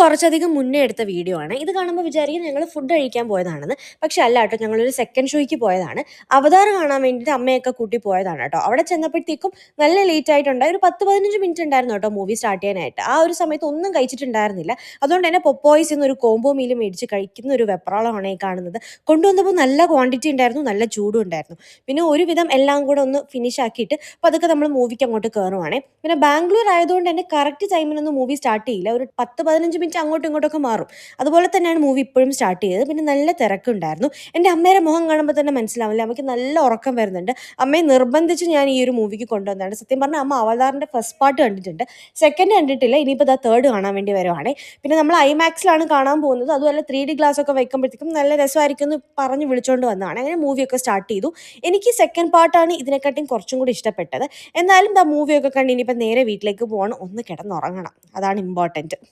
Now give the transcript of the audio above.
കുറച്ചധികം മുന്നേ എടുത്ത വീഡിയോ ആണ്. ഇത് കാണുമ്പോൾ വിചാരിക്കും ഞങ്ങൾ ഫുഡ് കഴിക്കാൻ പോയതാണെന്ന്. പക്ഷെ അല്ല കേട്ടോ, ഞങ്ങളൊരു സെക്കൻഡ് ഷോയ്ക്ക് പോയതാണ്. അവതാർ കാണാൻ വേണ്ടിയിട്ട് അമ്മയൊക്കെ കൂട്ടി പോയതാണ് കേട്ടോ. അവിടെ ചെന്നപ്പോഴത്തേക്കും നല്ല ലേറ്റ് ആയിട്ടുണ്ടായി. ഒരു 10-15 മിനിറ്റ് ഉണ്ടായിരുന്നു കേട്ടോ മൂവി സ്റ്റാർട്ട് ചെയ്യാനായിട്ട്. ആ ഒരു സമയത്ത് ഒന്നും കഴിച്ചിട്ടുണ്ടായിരുന്നില്ല. അതുകൊണ്ട് തന്നെ പൊപ്പോയ്സ് എന്നൊരു കോംബോ മീൽ മേടിച്ച് കഴിക്കുന്ന ഒരു വെപ്രാളമാണ് ഈ കാണുന്നത്. കൊണ്ടുവന്നപ്പോൾ നല്ല ക്വാണ്ടിറ്റി ഉണ്ടായിരുന്നു, നല്ല ചൂടും ഉണ്ടായിരുന്നു. പിന്നെ ഒരുവിധം എല്ലാം കൂടെ ഒന്ന് ഫിനിഷ് ആക്കിയിട്ട് പതുക്കെ നമ്മൾ മൂവിക്ക് അങ്ങോട്ട് കയറുവാണേ. പിന്നെ ബാംഗ്ലൂർ ആയതുകൊണ്ട് തന്നെ കറക്റ്റ് ടൈമിനൊന്നും മൂവി സ്റ്റാർട്ട് ചെയ്യില്ല. ഒരു 10-15 മിനിറ്റ് അങ്ങോട്ടും ഇങ്ങോട്ടൊക്കെ മാറും. അതുപോലെ തന്നെയാണ് മൂവി ഇപ്പോഴും സ്റ്റാർട്ട് ചെയ്തത്. പിന്നെ നല്ല തിരക്കുണ്ടായിരുന്നു. എൻ്റെ അമ്മയുടെ മുഖം കാണുമ്പോൾ തന്നെ മനസ്സിലാവില്ല, അമ്മയ്ക്ക് നല്ല ഉറക്കം വരുന്നുണ്ട്. അമ്മയെ നിർബന്ധിച്ച് ഞാൻ ഈ ഒരു മൂവിക്ക് കൊണ്ടുവന്നതാണ്. സത്യം പറഞ്ഞാൽ അമ്മ അവതാറിൻ്റെ ഫസ്റ്റ് പാർട്ട് കണ്ടിട്ടുണ്ട്, സെക്കൻഡ് കണ്ടിട്ടില്ല. ഇനിയിപ്പോൾ തേർഡ് കാണാൻ വേണ്ടി വരുവാണേ. പിന്നെ നമ്മൾ ഐമാക്സിലാണ് കാണാൻ പോകുന്നത്. അതുപോലെ 3D ഗ്ലാസ് ഒക്കെ വെക്കുമ്പോഴത്തേക്കും നല്ല രസമായിരിക്കും എന്ന് പറഞ്ഞ് വിളിച്ചുകൊണ്ട് വന്നതാണ്. അങ്ങനെ മൂവിയൊക്കെ സ്റ്റാർട്ട് ചെയ്തു. എനിക്ക് സെക്കൻഡ് പാർട്ടാണ് ഇതിനെക്കാട്ടിയും കുറച്ചും കൂടി ഇഷ്ടപ്പെട്ടത്. എന്നാലും മൂവിയൊക്കെ കണ്ട് ഇനിയിപ്പോൾ നേരെ വീട്ടിലേക്ക് പോകണം, ഒന്ന് കിടന്നുറങ്ങണം, അതാണ് ഇമ്പോർട്ടൻറ്റ്.